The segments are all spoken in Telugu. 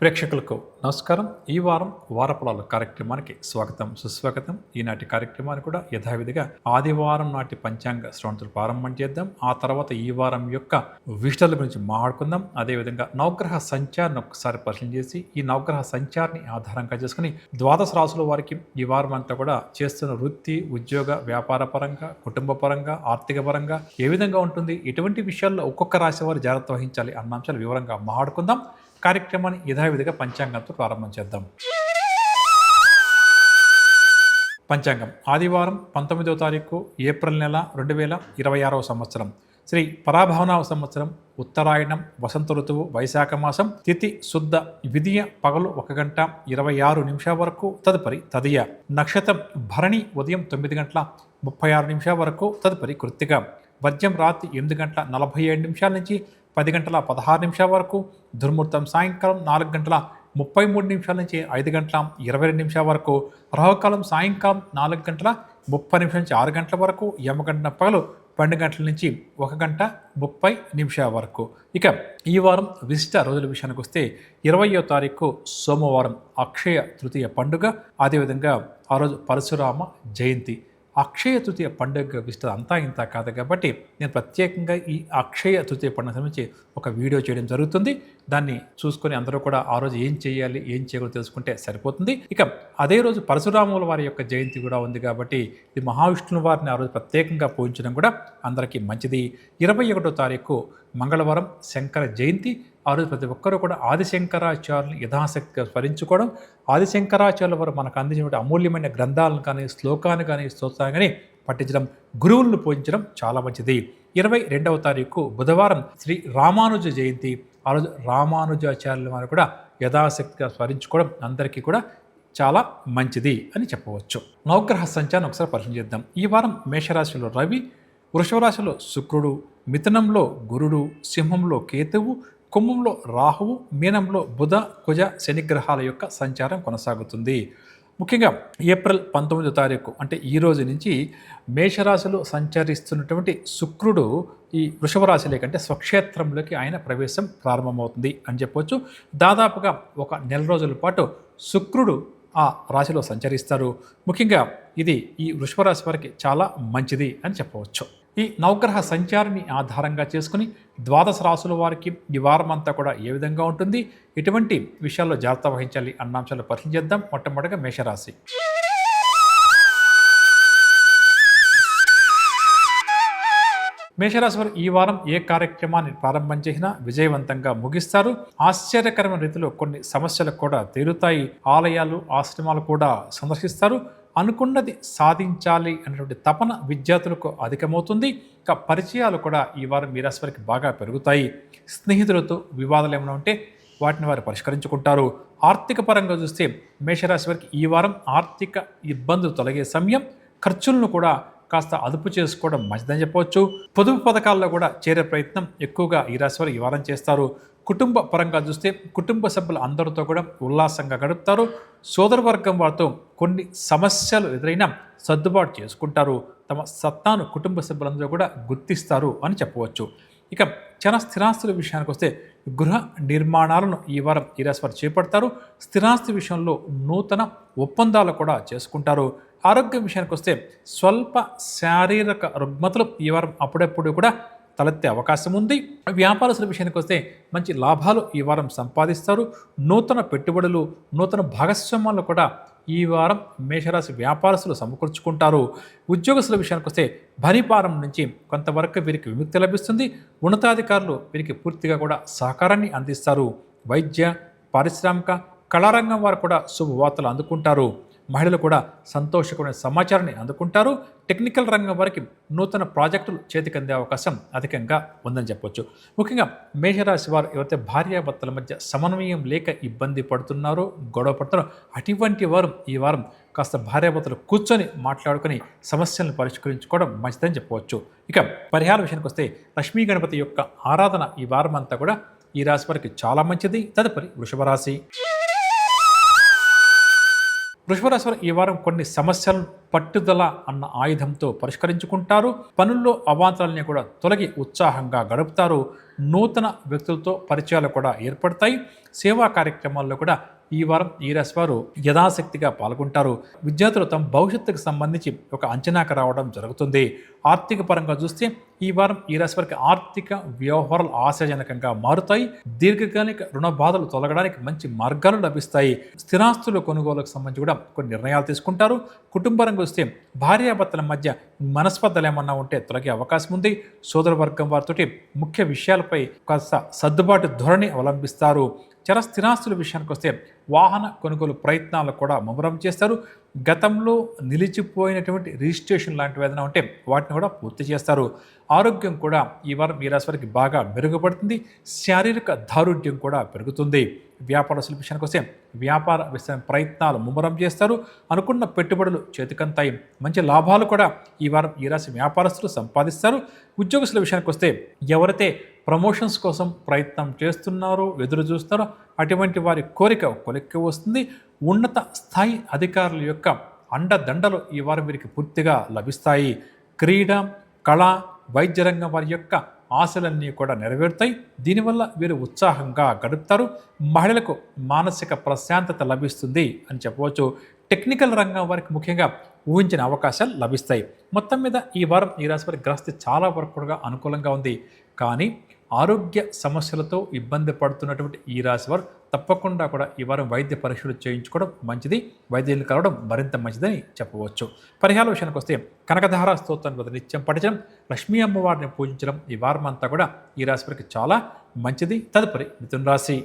ప్రేక్షకులకు నమస్కారం. ఈ వారం వారఫలాల కార్యక్రమానికి స్వాగతం సుస్వాగతం. ఈనాటి కార్యక్రమాన్ని కూడా యథావిధిగా ఆదివారం నాటి పంచాంగ శ్రవణతో ప్రారంభం చేద్దాం. ఆ తర్వాత ఈ వారం యొక్క విషయాల గురించి మాట్లాడుకుందాం. అదేవిధంగా నవగ్రహ సంచారాన్ని ఒకసారి పరిశీలన చేసి ఈ నవగ్రహ సంచారాన్ని ఆధారంగా చేసుకుని ద్వాదశ రాశుల వారికి ఈ వారం అంతా కూడా చేస్తున్న వృత్తి, ఉద్యోగ, వ్యాపార పరంగా, కుటుంబ పరంగా, ఆర్థిక పరంగా ఏ విధంగా ఉంటుంది, ఎటువంటి విషయాల్లో ఒక్కొక్క రాశి వారు జాగ్రత్త వహించాలి అన్న అంశాలు వివరంగా మాట్లాడుకుందాం. కార్యక్రమాన్ని యథావిధిగా పంచాంగంతో ప్రారంభం చేద్దాం. పంచాంగం ఆదివారం 19వ తారీఖు ఏప్రిల్ నెల 2026వ సంవత్సరం శ్రీ పరాభవనామ సంవత్సరం ఉత్తరాయణం వసంత ఋతువు వైశాఖ మాసం తిథి శుద్ధ విధియ పగలు 1:26 వరకు తదుపరి తదియ నక్షత్రం భరణి ఉదయం 9:36 వరకు తదుపరి కృత్తిక వర్జ్యం రాత్రి 8:47 నుంచి 10:16 వరకు దుర్ముహూర్తం సాయంకాలం 4:33 నుంచి 5:22 వరకు రాహుకాలం సాయంకాలం 4:30 నుంచి 6 గంటల వరకు యమగంట పగలు 12 గంటల నుంచి 1:30 వరకు. ఇక ఈ వారం విశిష్ట రోజుల విషయానికి వస్తే 20వ తారీఖు సోమవారం అక్షయ తృతీయ పండుగ. అదేవిధంగా ఆ రోజు పరశురామ జయంతి. అక్షయ తృతీయ పండుగ విశిష్టత అంతా ఇంత కాదు కాబట్టి నేను ప్రత్యేకంగా ఈ అక్షయ తృతీయ పండుగ సంబంధించి ఒక వీడియో చేయడం జరుగుతుంది. దాన్ని చూసుకొని అందరూ కూడా ఆ రోజు ఏం చేయాలి, ఏం చేయకూడదు తెలుసుకుంటే సరిపోతుంది. ఇక అదే రోజు పరశురాముల వారి యొక్క జయంతి కూడా ఉంది కాబట్టి ఇది మహావిష్ణువు వారిని ఆ రోజు ప్రత్యేకంగా పూజించడం కూడా అందరికీ మంచిది. 21వ తారీఖు మంగళవారం శంకర జయంతి. ఆ రోజు ప్రతి ఒక్కరూ కూడా ఆదిశంకరాచార్యులను యథాశక్తిగా స్మరించుకోవడం, ఆదిశంకరాచార్యుల వారు మనకు అందించిన అమూల్యమైన గ్రంథాలను కానీ, శ్లోకాన్ని కానీ, స్తోత్రాన్ని కానీ పఠించడం, గురువులను పూజించడం చాలా మంచిది. 22వ తారీఖు బుధవారం శ్రీ రామానుజ జయంతి. ఆ రోజు రామానుజాచార్యుల వారు కూడా యథాశక్తిగా స్మరించుకోవడం అందరికీ కూడా చాలా మంచిది అని చెప్పవచ్చు. నవగ్రహ సంచారం ఒకసారి పరిశీలన చేద్దాం. ఈ వారం మేషరాశిలో రవి, వృషభ రాశిలో శుక్రుడు, మిథునంలో గురుడు, సింహంలో కేతువు, కుంభంలో రాహువు, మీనంలో బుధ, కుజ, శని గ్రహాల యొక్క సంచారం కొనసాగుతుంది. ముఖ్యంగా ఏప్రిల్ 19వ తారీఖు అంటే ఈ రోజు నుంచి మేషరాశిలో సంచరిస్తున్నటువంటి శుక్రుడు ఈ వృషభ రాశిలోకి అంటే స్వక్షేత్రంలోకి ఆయన ప్రవేశం ప్రారంభమవుతుంది అని చెప్పవచ్చు. దాదాపుగా ఒక నెల రోజుల పాటు శుక్రుడు ఆ రాశిలో సంచరిస్తారు. ముఖ్యంగా ఇది ఈ వృషభ రాశి వారికి చాలా మంచిది అని చెప్పవచ్చు. ఈ నవగ్రహ సంచారాన్ని ఆధారంగా చేసుకుని ద్వాదశ రాశుల వారికి ఈ వారం అంతా కూడా ఏ విధంగా ఉంటుంది, ఎటువంటి విషయాల్లో జాగ్రత్త వహించాలి అన్న అంశాలు పరిశీలిద్దాం. మొట్టమొదటిగా మేషరాశి. మేషరాశి వారు ఈ వారం ఏ కార్యక్రమాన్ని ప్రారంభం చేసినా విజయవంతంగా ముగిస్తారు. ఆశ్చర్యకరమైన రీతిలో కొన్ని సమస్యలు కూడా తీరుతాయి. ఆలయాలు, ఆశ్రమాలు కూడా సందర్శిస్తారు. అనుకున్నది సాధించాలి అనేటువంటి తపన విద్యార్థులకు అధికమవుతుంది. ఇక పరిచయాలు కూడా ఈ వారం మీ రాశి వారికి బాగా పెరుగుతాయి. స్నేహితులతో వివాదాలు ఏమైనా ఉంటే వాటిని వారు పరిష్కరించుకుంటారు. ఆర్థిక పరంగా చూస్తే మేషరాశి వారికి ఈ వారం ఆర్థిక ఇబ్బందులు తొలగే సమయం. ఖర్చులను కూడా కాస్త అదుపు చేసుకోవడం మంచిదని చెప్పవచ్చు. పొదుపు పథకాల్లో కూడా చేరే ప్రయత్నం ఎక్కువగా ఈ రాశి వారు ఈ వారం చేస్తారు. కుటుంబ పరంగా చూస్తే కుటుంబ సభ్యులు అందరితో కూడా ఉల్లాసంగా గడుపుతారు. సోదరవర్గం వారితో కొన్ని సమస్యలు ఎదురైనా సర్దుబాటు చేసుకుంటారు. తమ సత్తాను కుటుంబ సభ్యులందరూ కూడా గుర్తిస్తారు అని చెప్పవచ్చు. ఇక చన స్థిరాస్తుల విషయానికి వస్తే గృహ నిర్మాణాలను ఈ వారం ఈ రాశి వారు చేపడతారు. స్థిరాస్తి విషయంలో నూతన ఒప్పందాలు కూడా చేసుకుంటారు. ఆరోగ్యం విషయానికి వస్తే స్వల్ప శారీరక రుగ్మతలు ఈ వారం అప్పుడప్పుడు కూడా తలెత్తే అవకాశం ఉంది. వ్యాపారస్తుల విషయానికి వస్తే మంచి లాభాలు ఈ వారం సంపాదిస్తారు. నూతన పెట్టుబడులు, నూతన భాగస్వామ్యాలు కూడా ఈ వారం మేషరాశి వ్యాపారస్తులు సమకూర్చుకుంటారు. ఉద్యోగస్తుల విషయానికి వస్తే భరిపారం నుంచి కొంతవరకు వీరికి విముక్తి లభిస్తుంది. ఉన్నతాధికారులు వీరికి పూర్తిగా కూడా సహకారాన్ని అందిస్తారు. వైద్య, పారిశ్రామిక, కళారంగం వారు కూడా శుభవార్తలు అందుకుంటారు. మహిళలు కూడా సంతోషకరమైన సమాచారాన్ని అందుకుంటారు. టెక్నికల్ రంగం వారికి నూతన ప్రాజెక్టులు చేతికి అందే అవకాశం అధికంగా ఉందని చెప్పొచ్చు. ముఖ్యంగా మేషరాశి వారు ఎవరైతే భార్యాభర్తల మధ్య సమన్వయం లేక ఇబ్బంది పడుతున్నారో, గొడవ పడుతున్నారో అటువంటి వారు ఈ వారం కాస్త భార్యాభర్తలు కూర్చొని మాట్లాడుకొని సమస్యలను పరిష్కరించుకోవడం మంచిదని చెప్పవచ్చు. ఇక పరిహార విషయానికి వస్తే లక్ష్మీ గణపతి యొక్క ఆరాధన ఈ వారం అంతా కూడా ఈ రాశి వారికి చాలా మంచిది. తదుపరి వృషభ రాశి. వృషభ రాశి వారు ఈ వారం కొన్ని సమస్యలను పట్టుదల అన్న ఆయుధంతో పరిష్కరించుకుంటారు. పనుల్లో అవాంతరాలని కూడా తొలగి ఉత్సాహంగా గడుపుతారు. నూతన వ్యక్తులతో పరిచయాలు కూడా ఏర్పడతాయి. సేవా కార్యక్రమాల్లో కూడా ఈ వారం ఈ రాశి వారు యథాశక్తిగా పాల్గొంటారు. విద్యార్థులు తమ భవిష్యత్తుకు సంబంధించి ఒక అంచనాకు రావడం జరుగుతుంది. ఆర్థిక పరంగా చూస్తే ఈ వారం ఈ రాశి వారికి ఆర్థిక వ్యవహారాలు ఆశాజనకంగా మారుతాయి. దీర్ఘకాలిక రుణ బాధలు తొలగడానికి మంచి మార్గాలు లభిస్తాయి. స్థిరాస్తుల కొనుగోలుకు సంబంధించి కూడా కొన్ని నిర్ణయాలు తీసుకుంటారు. కుటుంబ రంగం చూస్తే భార్యాభర్తల మధ్య మనస్పర్ధలు ఏమన్నా ఉంటే తొలగే అవకాశం ఉంది. సోదర వర్గం వారితోటి ముఖ్య విషయాలపై కాస్త సర్దుబాటు ధోరణి అవలంబిస్తారు. చర స్థిరాస్తుల విషయానికి వస్తే వాహన కొనుగోలు ప్రయత్నాలు కూడా ముమ్మరం చేస్తారు. గతంలో నిలిచిపోయినటువంటి రిజిస్ట్రేషన్ లాంటివి ఏదైనా ఉంటే వాటిని కూడా పూర్తి చేస్తారు. ఆరోగ్యం కూడా ఈ వారం ఈ రాశి వారికి బాగా మెరుగుపడుతుంది. శారీరక దారుఢ్యం కూడా పెరుగుతుంది. వ్యాపారస్తుల విషయానికి వస్తే వ్యాపార ప్రయత్నాలు ముమ్మరం చేస్తారు. అనుకున్న పెట్టుబడులు చేతికంతాయి. మంచి లాభాలు కూడా ఈ వారం ఈ రాశి వ్యాపారస్తులు సంపాదిస్తారు. ఉద్యోగస్తుల విషయానికి వస్తే ఎవరైతే ప్రమోషన్స్ కోసం ప్రయత్నం చేస్తున్నారో, ఎదురు చూస్తారో అటువంటి వారి కోరిక కొలిక్కి వస్తుంది. ఉన్నత స్థాయి అధికారుల యొక్క అండదండలు ఈ వారం వీరికి పూర్తిగా లభిస్తాయి. క్రీడ, కళ, వైద్య రంగం వారి యొక్క ఆశలన్నీ కూడా నెరవేరుతాయి. దీనివల్ల వీరు ఉత్సాహంగా గడుపుతారు. మహిళలకు మానసిక ప్రశాంతత లభిస్తుంది అని చెప్పవచ్చు. టెక్నికల్ రంగం వారికి ముఖ్యంగా ఊహించిన అవకాశాలు లభిస్తాయి. మొత్తం మీద ఈ వారం ఈ రాశి వారి గ్రహస్థితి చాలా వరకు అనుకూలంగా ఉంది. కానీ ఆరోగ్య సమస్యలతో ఇబ్బంది పడుతున్నటువంటి ఈ రాశి వారు తప్పకుండా కూడా ఈ వారం వైద్య పరీక్షలు చేయించుకోవడం మంచిది. వైద్యులు కలవడం మరింత మంచిదని చెప్పవచ్చు. పరిహార విషయానికి వస్తే కనకధార స్తోత్రాన్ని నిత్యం పఠించడం, లక్ష్మీ అమ్మవారిని పూజించడం ఈ వారం అంతా కూడా ఈ రాశి వారికి చాలా మంచిది. తదుపరి మిథున రాశి.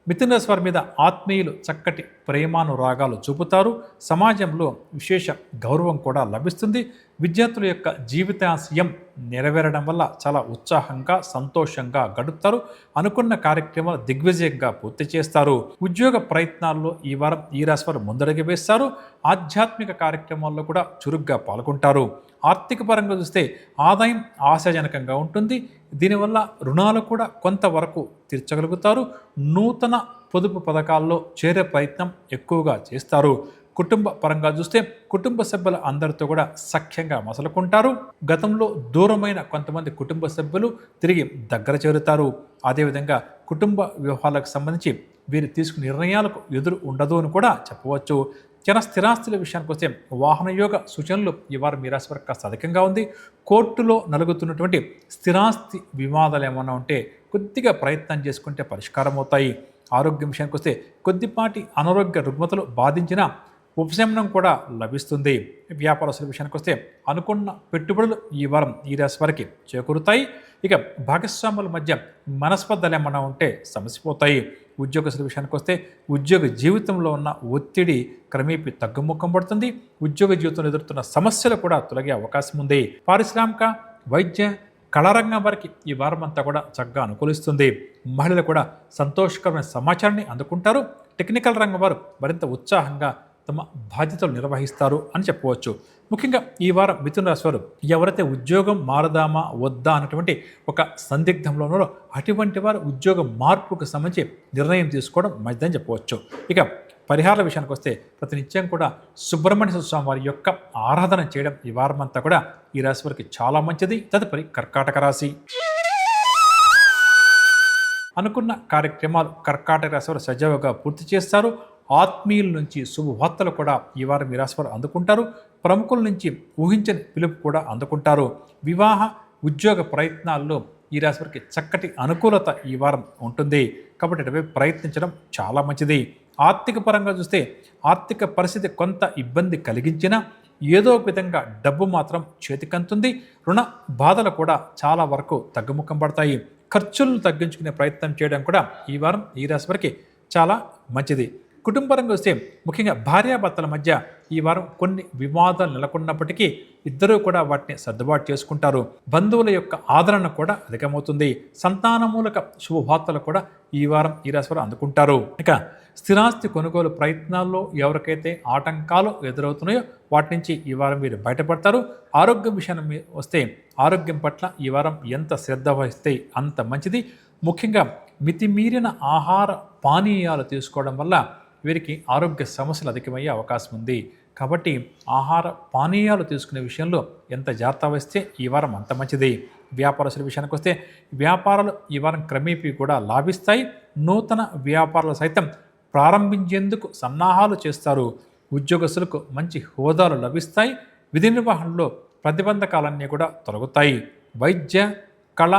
మిథున రాశి వారి మీద ఆత్మీయులు చక్కటి ప్రేమానురాగాలు చూపుతారు. సమాజంలో విశేష గౌరవం కూడా లభిస్తుంది. విద్యార్థుల యొక్క జీవితాశయం నెరవేరడం వల్ల చాలా ఉత్సాహంగా, సంతోషంగా గడుపుతారు. అనుకున్న కార్యక్రమాలు దిగ్విజయంగా పూర్తి చేస్తారు. ఉద్యోగ ప్రయత్నాల్లో ఈ వారం ఈ రాశి వారు ముందడుగు వేస్తారు. ఆధ్యాత్మిక కార్యక్రమాల్లో కూడా చురుగ్గా పాల్గొంటారు. ఆర్థిక పరంగా చూస్తే ఆదాయం ఆశాజనకంగా ఉంటుంది. దీనివల్ల రుణాలు కూడా కొంతవరకు తీర్చగలుగుతారు. నూతన పొదుపు పథకాల్లో చేరే ప్రయత్నం ఎక్కువగా చేస్తారు. కుటుంబ పరంగా చూస్తే కుటుంబ సభ్యుల అందరితో కూడా సఖ్యంగా మసలుకుంటారు. గతంలో దూరమైన కొంతమంది కుటుంబ సభ్యులు తిరిగి దగ్గర చేరుతారు. అదేవిధంగా కుటుంబ వ్యవహారాలకు సంబంధించి వీరు తీసుకునే నిర్ణయాలకు ఎదురు ఉండదు అని కూడా చెప్పవచ్చు. స్థిరాస్తుల విషయానికి వస్తే వాహనయోగ సూచనలు ఈ వారం మీ రాశి వారికి కాస్త అధికంగా ఉంది. కోర్టులో నలుగుతున్నటువంటి స్థిరాస్తి వివాదాలు ఏమైనా ఉంటే కొద్దిగా ప్రయత్నం చేసుకుంటే పరిష్కారం అవుతాయి. ఆరోగ్యం విషయానికి వస్తే కొద్దిపాటి అనారోగ్య రుగ్మతలు బాధించిన ఉపశమనం కూడా లభిస్తుంది. వ్యాపారస్తుల విషయానికి వస్తే అనుకున్న పెట్టుబడులు ఈ వారం ఈ రాశి వారికి చేకూరుతాయి. ఇక భాగస్వాముల మధ్య మనస్పర్ధలు ఏమన్నా ఉంటే సమసిపోతాయి. ఉద్యోగస్తుల విషయానికి వస్తే ఉద్యోగ జీవితంలో ఉన్న ఒత్తిడి క్రమేపీ తగ్గుముఖం పడుతుంది. ఉద్యోగ జీవితంలో ఎదుర్కొన్న సమస్యలు కూడా తొలగే అవకాశం ఉంది. పారిశ్రామిక, వైద్య, కళారంగం వారికి ఈ వారం అంతా కూడా చక్కగా అనుకూలిస్తుంది. మహిళలు కూడా సంతోషకరమైన సమాచారాన్ని అందుకుంటారు. టెక్నికల్ రంగం వారు మరింత ఉత్సాహంగా తమ బాధ్యతలు నిర్వహిస్తారు అని చెప్పవచ్చు. ముఖ్యంగా ఈ వారం మిథున రాశి వారు ఎవరైతే ఉద్యోగం మారదామా వద్దా అన్నటువంటి ఒక సందిగ్ధంలో ఉన్నారో అటువంటి వారు ఉద్యోగ మార్పుకు సంబంధించి నిర్ణయం తీసుకోవడం మంచిదని చెప్పవచ్చు. ఇక పరిహారాల విషయానికి వస్తే ప్రతినిత్యం కూడా సుబ్రహ్మణ్య స్వామి వారి యొక్క ఆరాధన చేయడం ఈ వారం అంతా కూడా ఈ రాశి వారికి చాలా మంచిది. తదుపరి కర్కాటక రాశి. అనుకున్న కార్యక్రమాలు కర్కాటక రాశి వారు సజావుగా పూర్తి చేస్తారు. ఆత్మీయుల నుంచి శుభవార్తలు కూడా ఈ వారం ఈ రాశి వారు అందుకుంటారు. ప్రముఖుల నుంచి ఊహించని పిలుపు కూడా అందుకుంటారు. వివాహ, ఉద్యోగ ప్రయత్నాల్లో ఈ రాశి వారికి చక్కటి అనుకూలత ఈ వారం ఉంటుంది. కాబట్టి అటువైపు ప్రయత్నించడం చాలా మంచిది. ఆర్థిక పరంగా చూస్తే ఆర్థిక పరిస్థితి కొంత ఇబ్బంది కలిగించినా ఏదో ఒక విధంగా డబ్బు మాత్రం చేతికంతుంది. రుణ బాధలు కూడా చాలా వరకు తగ్గుముఖం పడతాయి. ఖర్చులను తగ్గించుకునే ప్రయత్నం చేయడం కూడా ఈ వారం ఈ రాశి వారికి చాలా మంచిది. కుటుంబపరంగా వస్తే ముఖ్యంగా భార్యాభర్తల మధ్య ఈ వారం కొన్ని వివాదాలు నెలకొన్నప్పటికీ ఇద్దరూ కూడా వాటిని సర్దుబాటు చేసుకుంటారు. బంధువుల యొక్క ఆదరణ కూడా అధికమవుతుంది. సంతానమూలక శుభవార్తలు కూడా ఈ వారం ఈ రాశి వారు అందుకుంటారు. ఇక స్థిరాస్తి కొనుగోలు ప్రయత్నాల్లో ఎవరికైతే ఆటంకాలు ఎదురవుతున్నాయో వాటి నుంచి ఈ వారం వీరు బయటపడతారు. ఆరోగ్యం విషయాన్ని వస్తే ఆరోగ్యం పట్ల ఈ వారం ఎంత శ్రద్ధ వహిస్తే అంత మంచిది. ముఖ్యంగా మితిమీరిన ఆహార పానీయాలు తీసుకోవడం వల్ల వీరికి ఆరోగ్య సమస్యలు అధికమయ్యే అవకాశం ఉంది. కాబట్టి ఆహార పానీయాలు తీసుకునే విషయంలో ఎంత జాగ్రత్త వస్తే ఈ వారం అంత మంచిది. వ్యాపారస్తుల విషయానికి వస్తే వ్యాపారాలు ఈ వారం క్రమేపీ కూడా లాభిస్తాయి. నూతన వ్యాపారాలు సైతం ప్రారంభించేందుకు సన్నాహాలు చేస్తారు. ఉద్యోగస్తులకు మంచి హోదాలు లభిస్తాయి. విధి నిర్వహణలో ప్రతిబంధకాలన్నీ కూడా తొలగుతాయి. వైద్య, కళ,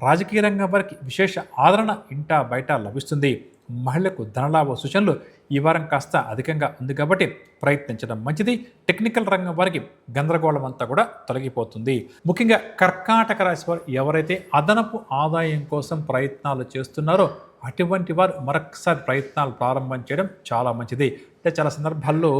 రాజకీయ రంగం వారికి విశేష ఆదరణ ఇంటా బయట లభిస్తుంది. మహిళలకు ధనలాభ సూచనలు ఈ వారం కాస్త అధికంగా ఉంది కాబట్టి ప్రయత్నించడం మంచిది. టెక్నికల్ రంగం వారికి గందరగోళం అంతా కూడా తొలగిపోతుంది. ముఖ్యంగా కర్కాటక రాశి వారు ఎవరైతే అదనపు ఆదాయం కోసం ప్రయత్నాలు చేస్తున్నారో అటువంటి వారు మరొకసారి ప్రయత్నాలు ప్రారంభం చేయడం చాలా మంచిది. అంటే చాలా సందర్భాల్లో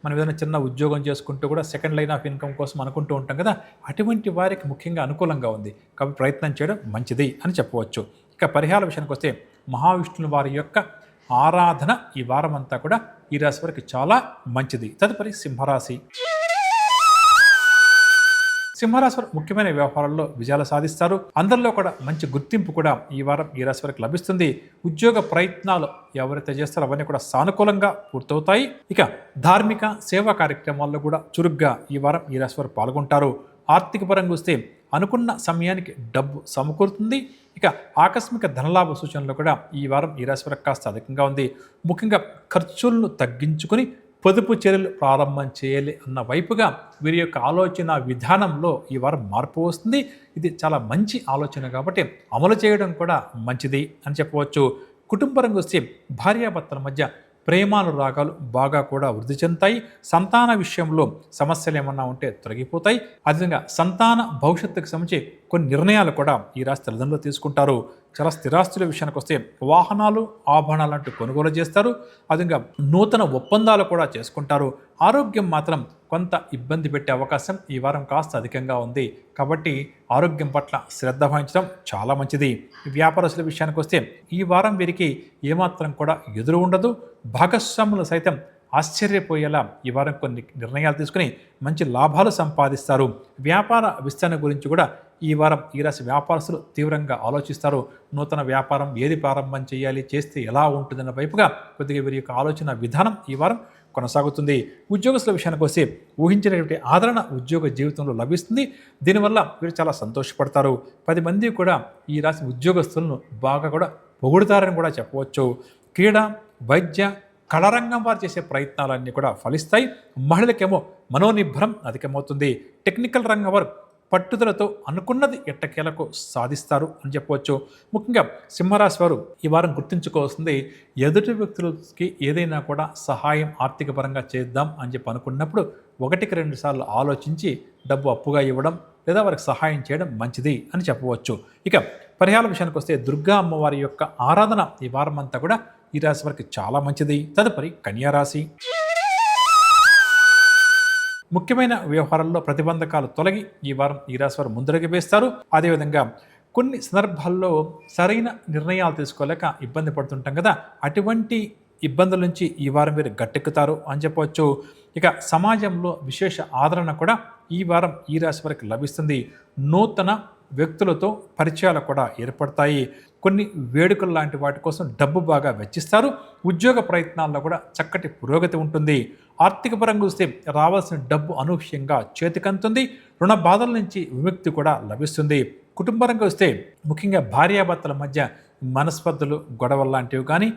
మనం ఏదైనా చిన్న ఉద్యోగం చేసుకుంటూ కూడా సెకండ్ లైన్ ఆఫ్ ఇన్కమ్ కోసం అనుకుంటూ ఉంటాం కదా, అటువంటి వారికి ముఖ్యంగా అనుకూలంగా ఉంది కాబట్టి ప్రయత్నం చేయడం మంచిది అని చెప్పవచ్చు. ఇక పరిహార విషయానికి వస్తే మహావిష్ణువు వారి యొక్క ఆరాధన ఈ వారం అంతా కూడా ఈ రాశి వారికి చాలా మంచిది. తదుపరి సింహరాశి. సింహరాశి వారు ముఖ్యమైన వ్యవహారాల్లో విజయాలు సాధిస్తారు. అందరిలో కూడా మంచి గుర్తింపు కూడా ఈ వారం ఈ రాశి వారికి లభిస్తుంది. ఉద్యోగ ప్రయత్నాలు ఎవరైతే చేస్తారో అవన్నీ కూడా సానుకూలంగా పూర్తవుతాయి. ఇక ధార్మిక సేవా కార్యక్రమాల్లో కూడా చురుగ్గా ఈ వారం ఈ రాశి వారు పాల్గొంటారు. ఆర్థిక పరంగా వస్తే అనుకున్న సమయానికి డబ్బు సమకూరుతుంది. ఇక ఆకస్మిక ధనలాభ సూచనలు కూడా ఈ వారం ఈ రాశి వారికి కాస్త అధికంగా ఉంది. ముఖ్యంగా ఖర్చులను తగ్గించుకొని పొదుపు చర్యలు ప్రారంభం చేయాలి అన్న వైపుగా వీరి యొక్క ఆలోచన విధానంలో ఈ వారం మార్పు వస్తుంది. ఇది చాలా మంచి ఆలోచన కాబట్టి అమలు చేయడం కూడా మంచిది అని చెప్పవచ్చు. కుటుంబ రంగు వస్తే భార్యాభర్తల మధ్య ప్రేమానురాగాలు బాగా కూడా వృద్ధి చెందుతాయి. సంతాన విషయంలో సమస్యలు ఏమన్నా ఉంటే తొలగిపోతాయి. అదేవిధంగా సంతాన భవిష్యత్తుకు సంబంధించి కొన్ని నిర్ణయాలు కూడా ఈ రాశి తల్లిదండ్రులు తీసుకుంటారు. చాలా స్థిరాస్తుల విషయానికి వస్తే వాహనాలు, ఆభరణాలు అంటూ కొనుగోలు చేస్తారు. అదేవిధంగా నూతన ఒప్పందాలు కూడా చేసుకుంటారు. ఆరోగ్యం మాత్రం కొంత ఇబ్బంది పెట్టే అవకాశం ఈ వారం కాస్త అధికంగా ఉంది కాబట్టి ఆరోగ్యం పట్ల శ్రద్ధ వహించడం చాలా మంచిది. వ్యాపారస్తుల విషయానికి వస్తే ఈ వారం వీరికి ఏమాత్రం కూడా ఎదురు ఉండదు. భాగస్వాములు సైతం ఆశ్చర్యపోయేలా ఈ వారం కొన్ని నిర్ణయాలు తీసుకుని మంచి లాభాలు సంపాదిస్తారు. వ్యాపార విస్తరణ గురించి కూడా ఈ వారం ఈ రాశి వ్యాపారస్తులు తీవ్రంగా ఆలోచిస్తారు. నూతన వ్యాపారం ఏది ప్రారంభం చేయాలి, చేస్తే ఎలా ఉంటుందన్న వైపుగా కొద్దిగా వీరి యొక్క ఆలోచన విధానం ఈ వారం కొనసాగుతుంది. ఉద్యోగస్తుల విషయానికి వస్తే ఊహించినటువంటి ఆదరణ ఉద్యోగ జీవితంలో లభిస్తుంది. దీనివల్ల వీరు చాలా సంతోషపడతారు. 10 మంది కూడా ఈ రాశి ఉద్యోగస్తులను బాగా కూడా పొగుడుతారని కూడా చెప్పవచ్చు. క్రీడా, వైద్య, కళారంగం వారు చేసే ప్రయత్నాలన్నీ కూడా ఫలిస్తాయి. మహిళలకేమో మనోనిబ్బరం అధికమవుతుంది. టెక్నికల్ రంగం వారు పట్టుదలతో అనుకున్నది ఎట్టకేలకు సాధిస్తారు అని చెప్పవచ్చు. ముఖ్యంగా సింహరాశి వారు ఈ వారం గుర్తుంచుకోవాల్సింది ఎదుటి వ్యక్తులకి ఏదైనా కూడా సహాయం ఆర్థిక పరంగా చేద్దాం అని చెప్పి అనుకున్నప్పుడు 1-2 సార్లు ఆలోచించి డబ్బు అప్పుగా ఇవ్వడం లేదా వారికి సహాయం చేయడం మంచిది అని చెప్పవచ్చు. ఇక పరిహార విషయానికి వస్తే దుర్గా అమ్మవారి యొక్క ఆరాధన ఈ వారం అంతా కూడా ఈ రాశి వారికి చాలా మంచిది. తదుపరి కన్యారాశి. ముఖ్యమైన వ్యవహారాల్లో ప్రతిబంధకాలు తొలగి ఈ వారం ఈ రాశి వారు ముందడుగు వేస్తారు. అదేవిధంగా కొన్ని సందర్భాల్లో సరైన నిర్ణయాలు తీసుకోలేక ఇబ్బంది పడుతుంటాం కదా, అటువంటి ఇబ్బందుల నుంచి ఈ వారం వీరు గట్టెక్కుతారు అని చెప్పవచ్చు. ఇక సమాజంలో విశేష ఆదరణ కూడా ఈ వారం ఈ రాశి వారికి లభిస్తుంది. నూతన వ్యక్తులతో పరిచయాలు కూడా ఏర్పడతాయి. కొన్ని వేడుకలు లాంటి వాటి కోసం డబ్బు బాగా వెచ్చిస్తారు. ఉద్యోగ ప్రయత్నాల్లో కూడా చక్కటి పురోగతి ఉంటుంది. ఆర్థిక పరంగా చూస్తే రావాల్సిన డబ్బు అనూహ్యంగా చేతికంతుంది. రుణ బాధల నుంచి విముక్తి కూడా లభిస్తుంది. కుటుంబ రంగం వస్తే ముఖ్యంగా భార్యాభర్తల మధ్య మనస్పర్ధలు, గొడవలు లాంటివి కానీ,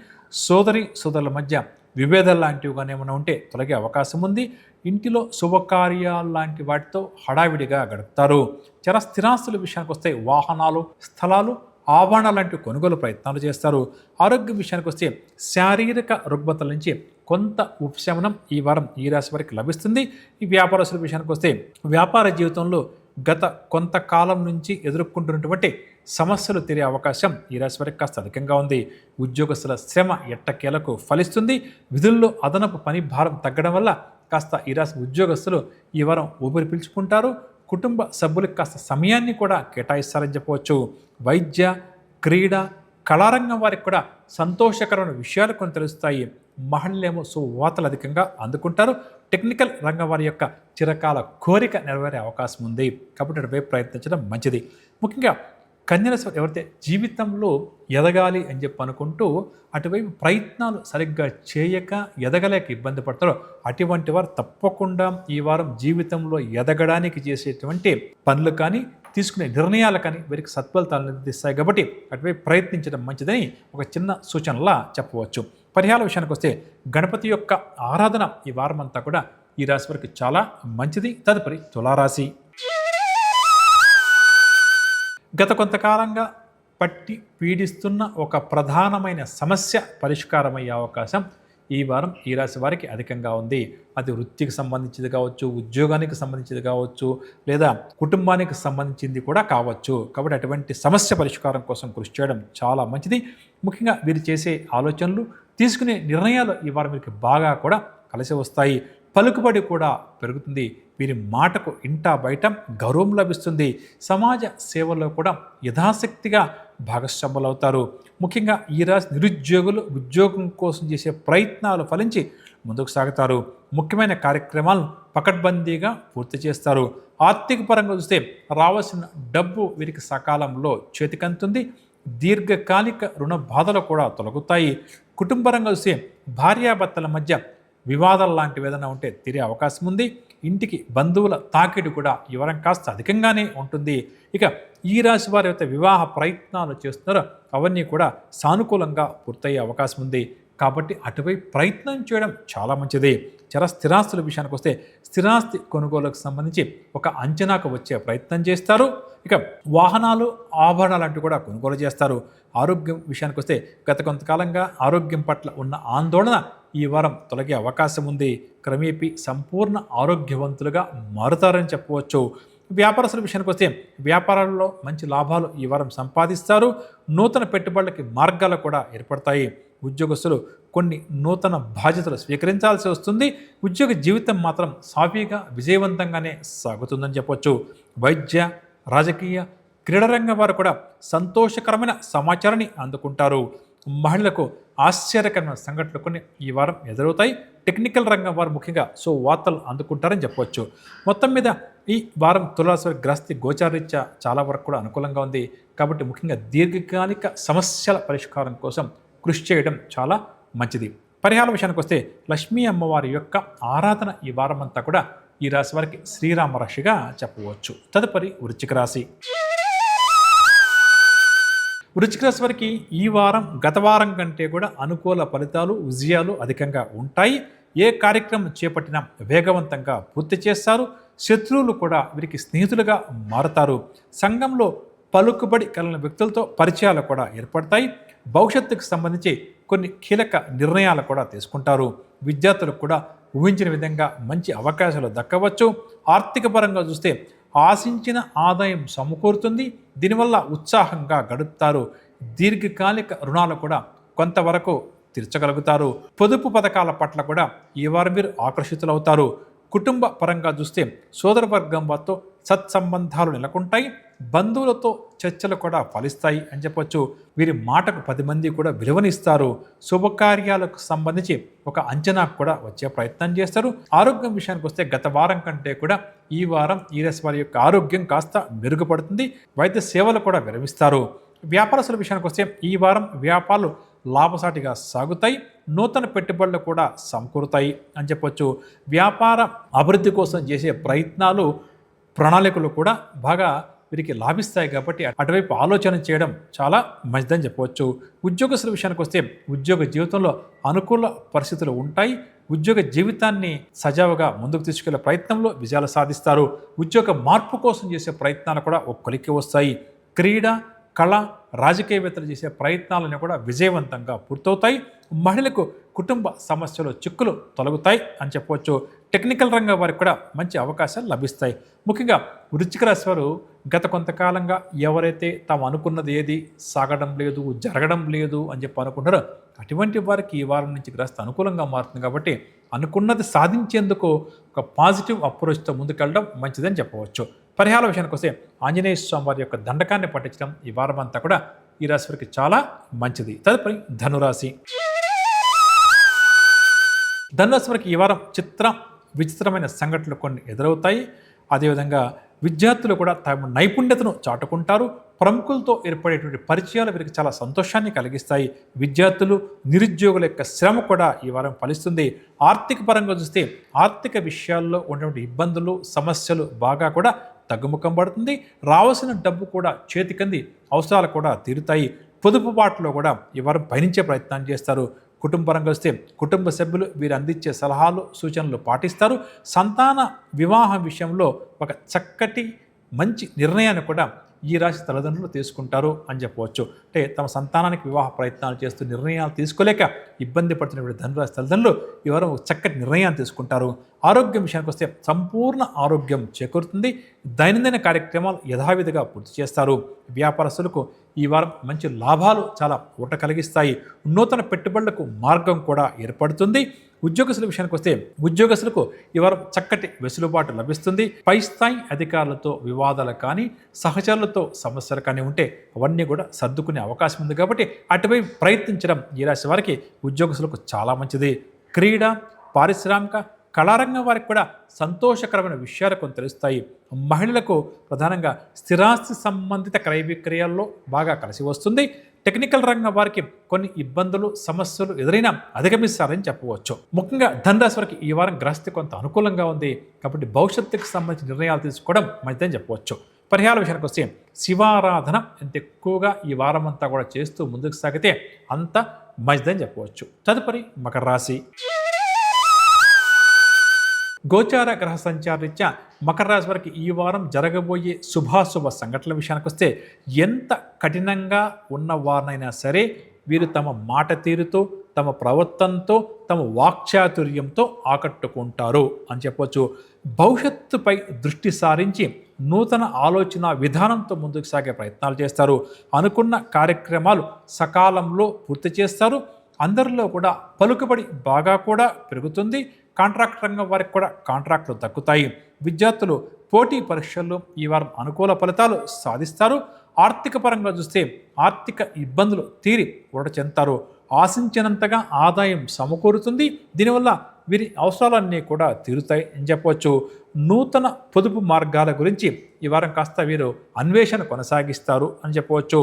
సోదరుల మధ్య విభేదాలు లాంటివి కానీ ఏమైనా ఉంటే తొలగే అవకాశం ఉంది. ఇంటిలో శుభకార్యాలు లాంటి వాటితో హడావిడిగా గడుపుతారు. చాలా స్థిరాస్తుల విషయానికి వస్తే వాహనాలు, స్థలాలు, ఆభరణాలు లాంటి కొనుగోలు ప్రయత్నాలు చేస్తారు. ఆరోగ్య విషయానికి వస్తే శారీరక రుగ్మతల నుంచి కొంత ఉపశమనం ఈ వారం ఈ రాశి వారికి లభిస్తుంది. ఈ వ్యాపారస్తుల విషయానికి వస్తే వ్యాపార జీవితంలో గత కొంతకాలం నుంచి ఎదుర్కొంటున్నటువంటి సమస్యలు తీరే అవకాశం ఈ రాశి వారికి కాస్త అధికంగా ఉంది. ఉద్యోగస్తుల శ్రమ ఎట్టకేలకు ఫలిస్తుంది. విధుల్లో అదనపు పని భారం తగ్గడం వల్ల కాస్త ఈ రాశి ఉద్యోగస్తులు ఈ వారం ఊపిరి పీల్చుకుంటారు. కుటుంబ సభ్యులకు కాస్త సమయాన్ని కూడా కేటాయిస్తారని చెప్పవచ్చు. వైద్య, క్రీడ, కళారంగం వారికి కూడా సంతోషకరమైన విషయాలు కొన్ని తెలుస్తాయి. మహిళలేమో శుభవార్తలు అధికంగా అందుకుంటారు. టెక్నికల్ రంగం వారి యొక్క చిరకాల కోరిక నెరవేరే అవకాశం ఉంది కాబట్టి అటువైపు ప్రయత్నించడం మంచిది. ముఖ్యంగా కన్యరాశి వారు ఎవరైతే జీవితంలో ఎదగాలి అని చెప్పి అనుకుంటూ అటువైపు ప్రయత్నాలు సరిగ్గా చేయక ఎదగలేక ఇబ్బంది పడతారో అటువంటి వారు తప్పకుండా ఈ వారం జీవితంలో ఎదగడానికి చేసేటువంటి పనులు కానీ తీసుకునే నిర్ణయాలు కానీ వీరికి సత్ఫలితాలను అందిస్తాయి. కాబట్టి అటువైపు ప్రయత్నించడం మంచిదని ఒక చిన్న సూచనలా చెప్పవచ్చు. పరిహార విషయానికి వస్తే గణపతి యొక్క ఆరాధన ఈ వారం అంతా కూడా ఈ రాశి వారికి చాలా మంచిది. తదుపరి తులారాశి. గత కొంతకాలంగా పట్టి పీడిస్తున్న ఒక ప్రధానమైన సమస్య పరిష్కారమయ్యే అవకాశం ఈ వారం ఈ రాశి వారికి అధికంగా ఉంది. అది వృత్తికి సంబంధించింది కావచ్చు, ఉద్యోగానికి సంబంధించింది కావచ్చు, లేదా కుటుంబానికి సంబంధించింది కూడా కావచ్చు. కాబట్టి అటువంటి సమస్య పరిష్కారం కోసం కృషి చేయడం చాలా మంచిది. ముఖ్యంగా వీరు చేసే ఆలోచనలు, తీసుకునే నిర్ణయాలు ఈ వారం వీరికి బాగా కూడా కలిసి వస్తాయి. పలుకుబడి కూడా పెరుగుతుంది. వీరి మాటకు ఇంటా బయట గౌరవం లభిస్తుంది. సమాజ సేవల్లో కూడా యథాశక్తిగా భాగస్వాములు అవుతారు. ముఖ్యంగా ఈ రాశి నిరుద్యోగులు ఉద్యోగం కోసం చేసే ప్రయత్నాలు ఫలించి ముందుకు సాగుతారు. ముఖ్యమైన కార్యక్రమాలను పకడ్బందీగా పూర్తి చేస్తారు. ఆర్థిక పరంగా చూస్తే రావాల్సిన డబ్బు వీరికి సకాలంలో చేతికంతుంది. దీర్ఘకాలిక రుణ బాధలు కూడా తొలగుతాయి. కుటుంబరంగా చూస్తే భార్యాభర్తల మధ్య వివాదాలు లాంటివి ఏదైనా ఉంటే తీరే అవకాశం ఉంది. ఇంటికి బంధువుల తాకిడి కూడా ఈ వారం కాస్త అధికంగానే ఉంటుంది. ఇక ఈ రాశి వారు అయితే వివాహ ప్రయత్నాలు చేస్తున్నారో అవన్నీ కూడా సానుకూలంగా పూర్తయ్యే అవకాశం ఉంది. కాబట్టి అటువైపు ప్రయత్నం చేయడం చాలా మంచిది. స్థిరాస్తుల విషయానికి వస్తే స్థిరాస్తి కొనుగోలుకు సంబంధించి ఒక అంచనాకు వచ్చే ప్రయత్నం చేస్తారు. ఇక వాహనాలు, ఆభరణాలు లాంటివి కూడా కొనుగోలు చేస్తారు. ఆరోగ్యం విషయానికి వస్తే గత కొంతకాలంగా ఆరోగ్యం పట్ల ఉన్న ఆందోళన ఈ వారం తొలగే అవకాశం ఉంది. క్రమేపీ సంపూర్ణ ఆరోగ్యవంతులుగా మారుతారని చెప్పవచ్చు. వ్యాపారస్తుల విషయానికి వస్తే వ్యాపారాల్లో మంచి లాభాలు ఈ వారం సంపాదిస్తారు. నూతన పెట్టుబడులకి మార్గాలు కూడా ఏర్పడతాయి. ఉద్యోగస్తులు కొన్ని నూతన బాధ్యతలు స్వీకరించాల్సి వస్తుంది. ఉద్యోగ జీవితం మాత్రం సాఫీగా విజయవంతంగానే సాగుతుందని చెప్పవచ్చు. వైద్య, రాజకీయ, క్రీడారంగం వారు కూడా సంతోషకరమైన సమాచారాన్ని అందుకుంటారు. మహిళలకు ఆశ్చర్యకరమైన సంఘటనలు కొన్ని ఈ వారం ఎదురవుతాయి. టెక్నికల్ రంగం వారు ముఖ్యంగా వార్తలు అందుకుంటారని చెప్పవచ్చు. మొత్తం మీద ఈ వారం తులారాశి గ్రస్తి గోచారీత్యా చాలా వరకు కూడా అనుకూలంగా ఉంది. కాబట్టి ముఖ్యంగా దీర్ఘకాలిక సమస్యల పరిష్కారం కోసం కృషి చేయడం చాలా మంచిది. పరిహార విషయానికి వస్తే లక్ష్మీ అమ్మవారి యొక్క ఆరాధన ఈ వారం అంతా కూడా ఈ రాశి వారికి శ్రీరామ రాశిగా చెప్పవచ్చు. తదుపరి వృశ్చిక రాశి. వృశ్చిక రాశి వారికి ఈ వారం గత వారం కంటే కూడా అనుకూల ఫలితాలు, విజయాలు అధికంగా ఉంటాయి. ఏ కార్యక్రమం చేపట్టినా వేగవంతంగా పూర్తి చేస్తారు. శత్రువులు కూడా వీరికి స్నేహితులుగా మారుతారు. సంఘంలో పలుకుబడి కలిగిన వ్యక్తులతో పరిచయాలు కూడా ఏర్పడతాయి. భవిష్యత్తుకు సంబంధించి కొన్ని కీలక నిర్ణయాలు కూడా తీసుకుంటారు. విద్యార్థులకు కూడా ఊహించిన విధంగా మంచి అవకాశాలు దక్కవచ్చు. ఆర్థిక పరంగా చూస్తే ఆశించిన ఆదాయం సమకూరుతుంది. దీనివల్ల ఉత్సాహంగా గడుపుతారు. దీర్ఘకాలిక రుణాలు కూడా కొంతవరకు తీర్చగలుగుతారు. పొదుపు పథకాల పట్ల కూడా ఈ వారం మీరు ఆకర్షితులవుతారు. కుటుంబ పరంగా చూస్తే సోదరవర్గం వారితో సత్సంబంధాలు నెలకొంటాయి. బంధువులతో చర్చలు కూడా ఫలిస్తాయి అని చెప్పొచ్చు. వీరి మాటకు 10 మంది కూడా విలువనిస్తారు. శుభకార్యాలకు సంబంధించి ఒక అంచనాకు కూడా వచ్చే ప్రయత్నం చేస్తారు. ఆరోగ్యం విషయానికి వస్తే గత వారం కంటే కూడా ఈ వారం ఈ రాశి వారి యొక్క ఆరోగ్యం కాస్త మెరుగుపడుతుంది. వైద్య సేవలు కూడా విరమిస్తారు. వ్యాపారస్తుల విషయానికి వస్తే ఈ వారం వ్యాపారాలు లాభసాటిగా సాగుతాయి. నూతన పెట్టుబడులు కూడా సమకూరుతాయి అని చెప్పొచ్చు. వ్యాపార అభివృద్ధి కోసం చేసే ప్రయత్నాలు, ప్రణాళికలు కూడా బాగా వీరికి లాభిస్తాయి. కాబట్టి అటువైపు ఆలోచన చేయడం చాలా మంచిదని చెప్పవచ్చు. ఉద్యోగస్తుల విషయానికి వస్తే ఉద్యోగ జీవితంలో అనుకూల పరిస్థితులు ఉంటాయి. ఉద్యోగ జీవితాన్ని సజావుగా ముందుకు తీసుకెళ్లే ప్రయత్నంలో విజయాలు సాధిస్తారు. ఉద్యోగ మార్పు కోసం చేసే ప్రయత్నాలు కూడా ఒక కొలిక్కి వస్తాయి. క్రీడ, కళ, రాజకీయవేత్తలు చేసే ప్రయత్నాలను కూడా విజయవంతంగా పూర్తవుతాయి. మహిళలకు కుటుంబ సమస్యలు, చిక్కులు తొలగుతాయి అని చెప్పవచ్చు. టెక్నికల్ రంగం వారికి కూడా మంచి అవకాశాలు లభిస్తాయి. ముఖ్యంగా వృశ్చిక రాశి వారు గత కొంతకాలంగా ఎవరైతే తాము అనుకున్నది ఏది సాగడం లేదు, జరగడం లేదు అని చెప్పి అనుకుంటారో అటువంటి వారికి ఈ వారం నుంచి గ్రస్త అనుకూలంగా మారుతుంది. కాబట్టి అనుకున్నది సాధించేందుకు ఒక పాజిటివ్ అప్రోచ్తో ముందుకెళ్ళడం మంచిదని చెప్పవచ్చు. పరిహార విషయానికి వస్తే ఆంజనేయ స్వామి వారి యొక్క దండకాన్ని పట్టించడం ఈ వారం అంతా కూడా ఈ రాశి వారికి చాలా మంచిది. తదుపరి ధనురాశి. ధనురాశి వారికి ఈ వారం విచిత్రమైన సంఘటనలు కొన్ని ఎదురవుతాయి. అదేవిధంగా విద్యార్థులు కూడా తమ నైపుణ్యతను చాటుకుంటారు. ప్రముఖులతో ఏర్పడేటువంటి పరిచయాలు వీరికి చాలా సంతోషాన్ని కలిగిస్తాయి. విద్యార్థులు నిరుద్యోగుల యొక్క శ్రమ కూడా ఈ వారం ఫలిస్తుంది. ఆర్థిక పరంగా చూస్తే ఆర్థిక విషయాల్లో ఉన్నటువంటి ఇబ్బందులు సమస్యలు బాగా కూడా తగ్గుముఖం పడుతుంది. రావాల్సిన డబ్బు కూడా చేతికంది అవసరాలు కూడా తీరుతాయి. పొదుపు బాటలో కూడా ఈ వారం పయనించే ప్రయత్నం చేస్తారు. కుటుంబ పరంగా వస్తే కుటుంబ సభ్యులు వీరు అందించే సలహాలు సూచనలు పాటిస్తారు. సంతాన వివాహం విషయంలో ఒక చక్కటి మంచి నిర్ణయాన్ని కూడా ఈ రాశి తల్లిదండ్రులు తీసుకుంటారు అని చెప్పవచ్చు. అంటే తమ సంతానానికి వివాహ ప్రయత్నాలు చేస్తూ నిర్ణయాలు తీసుకోలేక ఇబ్బంది పడుతున్నటువంటి ధనురాశి తల్లిదండ్రులు ఎవరో చక్కటి నిర్ణయాన్ని తీసుకుంటారు. ఆరోగ్యం విషయానికి వస్తే సంపూర్ణ ఆరోగ్యం చేకూరుతుంది. దైనందిన కార్యక్రమాలు యథావిధిగా పూర్తి చేస్తారు. వ్యాపారస్తులకు ఈ వారం మంచి లాభాలు చాలా ఊట కలిగిస్తాయి. నూతన పెట్టుబడులకు మార్గం కూడా ఏర్పడుతుంది. ఉద్యోగస్తుల విషయానికి వస్తే ఉద్యోగస్తులకు ఈ వారం చక్కటి వెసులుబాటు లభిస్తుంది. పై స్థాయి అధికారులతో వివాదాలు కానీ సహచరులతో సమస్యలు కానీ ఉంటే అవన్నీ కూడా సర్దుకునే అవకాశం ఉంది. కాబట్టి అటువైపు ప్రయత్నించడం ఈ రాశి వారికి ఉద్యోగస్తులకు చాలా మంచిది. క్రీడ, పారిశ్రామిక, కళారంగం వారికి కూడా సంతోషకరమైన విషయాలు కొన్ని తెలుస్తాయి. మహిళలకు ప్రధానంగా స్థిరాస్తి సంబంధిత క్రయ విక్రయాల్లో బాగా కలిసి వస్తుంది. టెక్నికల్ రంగం వారికి కొన్ని ఇబ్బందులు సమస్యలు ఎదురైనా అధిగమిస్తారని చెప్పవచ్చు. ముఖ్యంగా ధనురాశి వారికి ఈ వారం గ్రహస్థితి కొంత అనుకూలంగా ఉంది. కాబట్టి భవిష్యత్తుకు సంబంధించిన నిర్ణయాలు తీసుకోవడం మంచిదని చెప్పవచ్చు. పరిహార విషయానికి వస్తే శివారాధన ఎంత ఎక్కువగా ఈ వారం అంతా కూడా చేస్తూ ముందుకు సాగితే అంత మంచిదని చెప్పవచ్చు. తదుపరి మకర రాశి. గోచార గ్రహ సంచారరీత్యా మకర రాశి వారికి ఈ వారం జరగబోయే శుభాశుభ సంఘటనల విషయానికి వస్తే ఎంత కఠినంగా ఉన్నవారినైనా సరే వీరు తమ మాట తీరుతో, తమ ప్రవర్తనతో, తమ వాక్చాతుర్యంతో ఆకట్టుకుంటారు అని చెప్పవచ్చు. భవిష్యత్తుపై దృష్టి సారించి నూతన ఆలోచన విధానంతో ముందుకు సాగే ప్రయత్నాలు చేస్తారు. అనుకున్న కార్యక్రమాలు సకాలంలో పూర్తి చేస్తారు. అందరిలో కూడా పలుకుబడి బాగా కూడా పెరుగుతుంది. కాంట్రాక్ట్ రంగం వారికి కూడా కాంట్రాక్టులు దక్కుతాయి. విద్యార్థులు పోటీ పరీక్షల్లో ఈ వారం అనుకూల ఫలితాలు సాధిస్తారు. ఆర్థిక పరంగా చూస్తే ఆర్థిక ఇబ్బందులు తీరి ఊరట చెందుతారు. ఆశించినంతగా ఆదాయం సమకూరుతుంది. దీనివల్ల వీరి అవసరాలన్నీ కూడా తీరుతాయి అని చెప్పవచ్చు. నూతన పొదుపు మార్గాల గురించి ఈ వారం కాస్త వీరు అన్వేషణ కొనసాగిస్తారు అని చెప్పవచ్చు.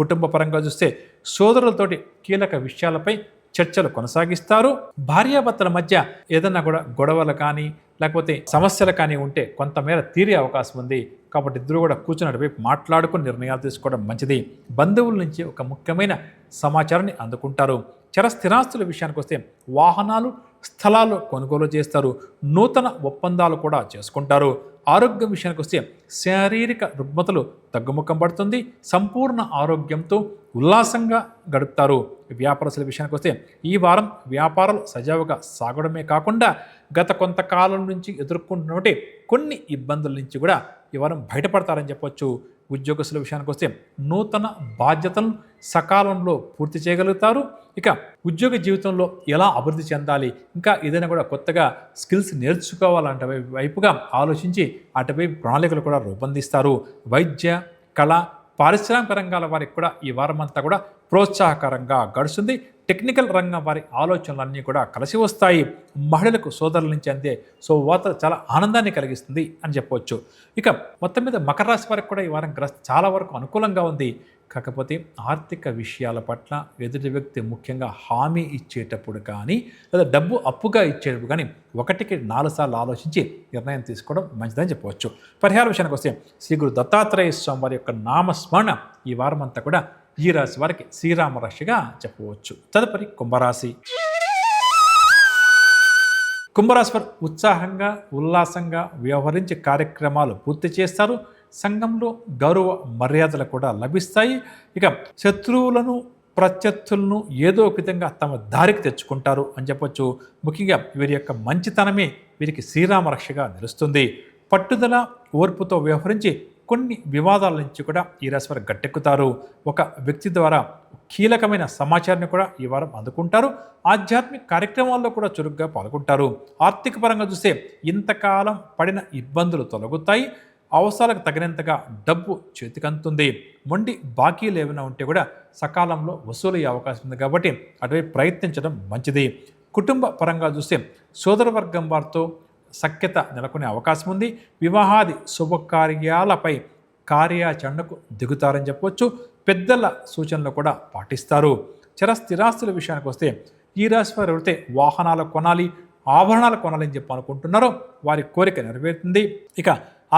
కుటుంబ పరంగా చూస్తే సోదరులతోటి కీలక విషయాలపై చర్చలు కొనసాగిస్తారు. భార్యాభర్తల మధ్య ఏదన్నా కూడా గొడవలు కానీ లేకపోతే సమస్యలు కానీ ఉంటే కొంతమేర తీరే అవకాశం ఉంది. కాబట్టి ఇద్దరు కూడా కూర్చుని వైపు మాట్లాడుకుని నిర్ణయాలు తీసుకోవడం మంచిది. బంధువుల నుంచి ఒక ముఖ్యమైన సమాచారాన్ని అందుకుంటారు. స్థిరాస్తుల విషయానికి వస్తే వాహనాలు, స్థలాలు కొనుగోలు చేస్తారు. నూతన ఒప్పందాలు కూడా చేసుకుంటారు. ఆరోగ్యం విషయానికి వస్తే శారీరక రుగ్మతలు తగ్గుముఖం పడుతుంది. సంపూర్ణ ఆరోగ్యంతో ఉల్లాసంగా గడుపుతారు. వ్యాపారస్తుల విషయానికి వస్తే ఈ వారం వ్యాపారాలు సజావుగా సాగడమే కాకుండా గత కొంతకాలం నుంచి ఎదుర్కొంటున్నటువంటి కొన్ని ఇబ్బందుల నుంచి కూడా ఈ వారం బయటపడతారని చెప్పవచ్చు. ఉద్యోగస్తుల విషయానికి వస్తే నూతన బాధ్యతలను సకాలంలో పూర్తి చేయగలుగుతారు. ఇక ఉద్యోగ జీవితంలో ఎలా అభివృద్ధి చెందాలి, ఇంకా ఏదైనా కూడా కొత్తగా స్కిల్స్ నేర్చుకోవాలంటే వైపుగా ఆలోచించి అటువైపు ప్రణాళికలు కూడా రూపొందిస్తారు. వైద్య, కళ, పారిశ్రామిక రంగాల వారికి కూడా ఈ వారం అంతా కూడా ప్రోత్సాహకరంగా గడుస్తుంది. టెక్నికల్ రంగం వారి ఆలోచనలన్నీ కూడా కలిసి వస్తాయి. మహిళలకు సోదరుల నుంచి అందే వార్త చాలా ఆనందాన్ని కలిగిస్తుంది అని చెప్పవచ్చు. ఇక మొత్తం మీద మకర రాశి వారికి కూడా ఈ వారం చాలా వరకు అనుకూలంగా ఉంది. కాకపోతే ఆర్థిక విషయాల పట్ల ఎదుటి వ్యక్తి ముఖ్యంగా హామీ ఇచ్చేటప్పుడు కానీ లేదా డబ్బు అప్పుగా ఇచ్చేటప్పుడు కానీ 1కి 4 సార్లు ఆలోచించి నిర్ణయం తీసుకోవడం మంచిదని చెప్పవచ్చు. పరిహార విషయానికి వస్తే శ్రీ గురు దత్తాత్రేయ స్వామి వారి యొక్క నామస్మరణ ఈ వారం అంతా కూడా ఈ రాశి వారికి శ్రీరామ రక్షగా చెప్పవచ్చు. తదుపరి కుంభరాశి. కుంభరాశి వారు ఉత్సాహంగా, ఉల్లాసంగా వ్యవహరించి కార్యక్రమాలు పూర్తి చేస్తారు. సంఘంలో గౌరవ మర్యాదలు కూడా లభిస్తాయి. ఇక శత్రువులను, ప్రత్యర్థులను ఏదో ఒక విధంగా తమ దారికి తెచ్చుకుంటారు అని చెప్పొచ్చు. ముఖ్యంగా వీరి యొక్క మంచితనమే వీరికి శ్రీరామ రక్షగా నిలుస్తుంది. పట్టుదల, ఓర్పుతో వ్యవహరించి కొన్ని వివాదాల నుంచి కూడా ఈ రాశి వారు గట్టెక్కుతారు. ఒక వ్యక్తి ద్వారా కీలకమైన సమాచారాన్ని కూడా ఈ వారం అందుకుంటారు. ఆధ్యాత్మిక కార్యక్రమాల్లో కూడా చురుగ్గా పాల్గొంటారు. ఆర్థిక పరంగా చూస్తే ఇంతకాలం పడిన ఇబ్బందులు తొలగుతాయి. అవసరాలకు తగినంతగా డబ్బు చేతికంతుంది. మొండి బాకీలు ఏమైనా ఉంటే కూడా సకాలంలో వసూలయ్యే అవకాశం ఉంది. కాబట్టి అటువైపు ప్రయత్నించడం మంచిది. కుటుంబ పరంగా చూస్తే సోదరవర్గం వారితో సఖ్యత నెలకొనే అవకాశం ఉంది. వివాహాది శుభకార్యాలపై కార్యాచరణకు దిగుతారని చెప్పవచ్చు. పెద్దల సూచనలు కూడా పాటిస్తారు. స్థిరాస్తుల విషయానికి వస్తే ఈ రాశి వారు ఎవరైతే వాహనాలు కొనాలి, ఆభరణాలు కొనాలని చెప్పి అనుకుంటున్నారో వారి కోరిక నెరవేరుతుంది. ఇక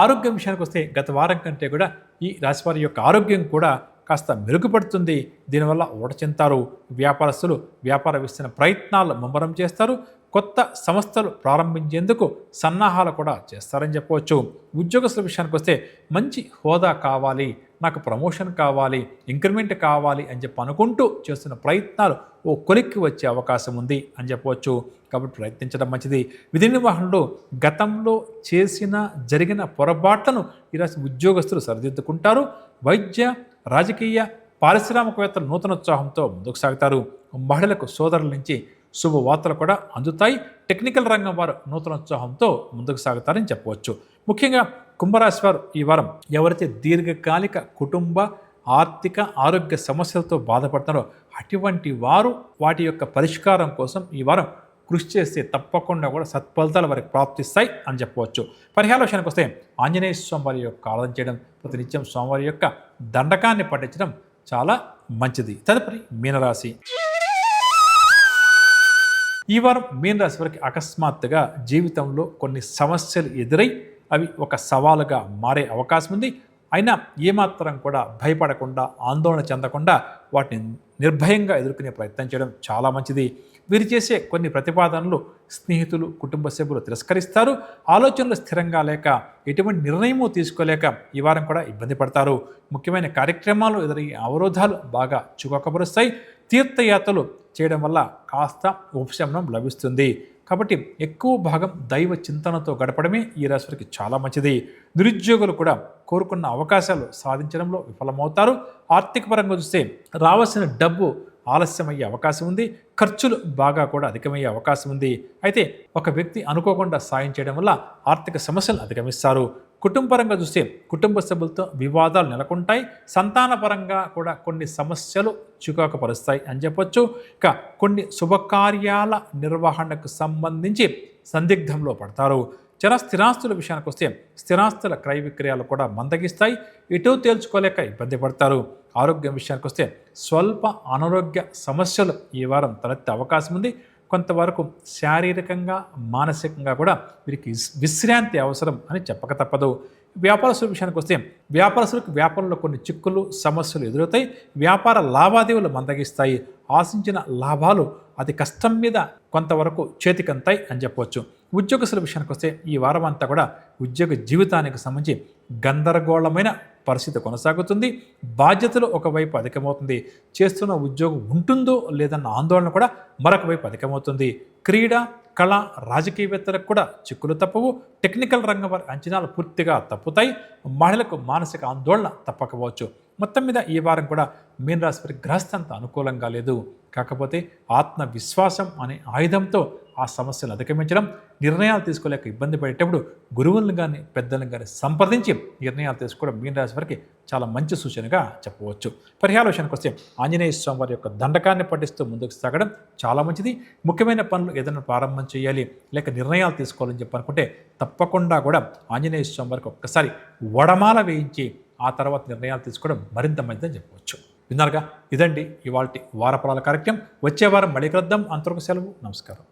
ఆరోగ్యం విషయానికి వస్తే గత వారం కంటే కూడా ఈ రాశి వారి యొక్క ఆరోగ్యం కూడా కాస్త మెరుగుపడుతుంది. దీనివల్ల ఊట చెందుతారు. వ్యాపారస్తులు వ్యాపార విస్తరణ ప్రయత్నాలు ముమ్మరం చేస్తారు. కొత్త సంస్థలు ప్రారంభించేందుకు సన్నాహాలు కూడా చేస్తారని చెప్పవచ్చు. ఉద్యోగస్తుల విషయానికి వస్తే మంచి హోదా కావాలి, నాకు ప్రమోషన్ కావాలి, ఇంక్రిమెంట్ కావాలి అని చెప్పి అనుకుంటూ చేస్తున్న ప్రయత్నాలు ఓ కొలిక్కి వచ్చే అవకాశం ఉంది అని చెప్పవచ్చు. కాబట్టి ప్రయత్నించడం మంచిది. విధి నిర్వహణలో గతంలో జరిగిన పొరపాట్లను ఈ రాశి ఉద్యోగస్తులు సరిదిద్దుకుంటారు. వైద్య, రాజకీయ, పారిశ్రామికవేత్తలు నూతనోత్సాహంతో ముందుకు సాగుతారు. మహిళలకు సోదరుల నుంచి శుభవార్తలు కూడా అందుతాయి. టెక్నికల్ రంగం వారు నూతనోత్సాహంతో ముందుకు సాగుతారని చెప్పవచ్చు. ముఖ్యంగా కుంభరాశి వారు ఈ వారం ఎవరైతే దీర్ఘకాలిక కుటుంబ, ఆర్థిక, ఆరోగ్య సమస్యలతో బాధపడుతున్నారో అటువంటి వారు వాటి యొక్క పరిష్కారం కోసం ఈ వారం కృషి చేస్తే తప్పకుండా కూడా సత్ఫలితాలు వారికి ప్రాప్తిస్తాయి అని చెప్పవచ్చు. పరిహార విషయానికి వస్తే ఆంజనేయ స్వామి వారి యొక్క ఆరాధన చేయడం, ప్రతినిత్యం స్వామివారి యొక్క దండకాన్ని పఠించడం చాలా మంచిది. తదుపరి మీనరాశి. ఈ వారం మీనరాశి వారికి అకస్మాత్తుగా జీవితంలో కొన్ని సమస్యలు ఎదురై అవి ఒక సవాలుగా మారే అవకాశం ఉంది. అయినా ఏమాత్రం కూడా భయపడకుండా, ఆందోళన చెందకుండా వాటిని నిర్భయంగా ఎదుర్కొనే ప్రయత్నం చేయడం చాలా మంచిది. వీరు చేసే కొన్ని ప్రతిపాదనలు స్నేహితులు, కుటుంబ సభ్యులు తిరస్కరిస్తారు. ఆలోచనలు స్థిరంగా లేక ఎటువంటి నిర్ణయము తీసుకోలేక ఈ వారం కూడా ఇబ్బంది పడతారు. ముఖ్యమైన కార్యక్రమాలు ఎదురయ్యే అవరోధాలు బాగా చికాకుపరుస్తాయి. తీర్థయాత్రలు చేయడం వల్ల కాస్త ఉపశమనం లభిస్తుంది. కాబట్టి ఎక్కువ భాగం దైవ చింతనతో గడపడమే ఈ రాశికి చాలా మంచిది. నిరుద్యోగులు కూడా కోరుకున్న అవకాశాలు సాధించడంలో విఫలమవుతారు. ఆర్థిక పరంగా చూస్తే రావాల్సిన డబ్బు ఆలస్యమయ్యే అవకాశం ఉంది. ఖర్చులు బాగా కూడా అధికమయ్యే అవకాశం ఉంది. అయితే ఒక వ్యక్తి అనుకోకుండా సాయం చేయడం వల్ల ఆర్థిక సమస్యలు అధిగమిస్తారు. కుటుంబపరంగా చూస్తే కుటుంబ సభ్యులతో వివాదాలు నెలకొంటాయి. సంతానపరంగా కూడా కొన్ని సమస్యలు చికాకుపరుస్తాయి అని చెప్పొచ్చు. ఇక కొన్ని శుభకార్యాల నిర్వహణకు సంబంధించి సందిగ్ధంలో పడతారు. స్థిరాస్తుల విషయానికి వస్తే స్థిరాస్తుల క్రయ విక్రయాలు కూడా మందగిస్తాయి. ఎటూ తేల్చుకోలేక ఇబ్బంది పడతారు. ఆరోగ్యం విషయానికి వస్తే స్వల్ప అనారోగ్య సమస్యలు ఈ వారం తలెత్తే అవకాశం ఉంది. కొంతవరకు శారీరకంగా, మానసికంగా కూడా వీరికి విశ్రాంతి అవసరం అని చెప్పక తప్పదు. వ్యాపారస్తుల విషయానికి వస్తే వ్యాపారస్తులకు వ్యాపారంలో కొన్ని చిక్కులు, సమస్యలు ఎదురవుతాయి. వ్యాపార లావాదేవీలు మందగిస్తాయి. ఆశించిన లాభాలు అతి కష్టం మీద కొంతవరకు చేతికంతాయి అని చెప్పవచ్చు. ఉద్యోగస్తుల విషయానికి వస్తే ఈ వారం అంతా కూడా ఉద్యోగ జీవితానికి సంబంధించి గందరగోళమైన పరిస్థితి కొనసాగుతుంది. బాధ్యతలు ఒకవైపు అధికమవుతుంది. చేస్తున్న ఉద్యోగం ఉంటుందో లేదన్న ఆందోళన కూడా మరొక వైపు అధికమవుతుంది. క్రీడ, కళ, రాజకీయవేత్తలకు కూడా చిక్కులు తప్పవు. టెక్నికల్ రంగం వారి అంచనాలు పూర్తిగా తప్పుతాయి. మహిళలకు మానసిక ఆందోళన తప్పకపోవచ్చు. మొత్తం మీద ఈ వారం కూడా మీనరాశి వారి గ్రహస్థ అంత అనుకూలంగా లేదు. కాకపోతే ఆత్మవిశ్వాసం అనే ఆయుధంతో ఆ సమస్యలు అధిగమించడం, నిర్ణయాలు తీసుకోలేక ఇబ్బంది పడేటప్పుడు గురువులను కానీ పెద్దలను కానీ సంప్రదించి నిర్ణయాలు తీసుకోవడం మీనరాశి వారికి చాలా మంచి సూచనగా చెప్పవచ్చు. పరిహార విషయానికి వస్తే ఆంజనేయ స్వామి వారి యొక్క దండకాన్ని పఠిస్తూ ముందుకు సాగడం చాలా మంచిది. ముఖ్యమైన పనులు ఏదైనా ప్రారంభం చేయాలి లేక నిర్ణయాలు తీసుకోవాలని చెప్పి అనుకుంటే తప్పకుండా కూడా ఆంజనేయ స్వామి వారికి ఒక్కసారి వడమాల వేయించి ఆ తర్వాత నిర్ణయాలు తీసుకోవడం మరింత మంచిదని చెప్పవచ్చు. విన్నారుగా, ఇదండి ఇవాల్టి వారఫలాల కార్యక్రమం. వచ్చే వారం మళ్ళీ కలుద్దాం. అంతవరకు సెలవు. నమస్కారం.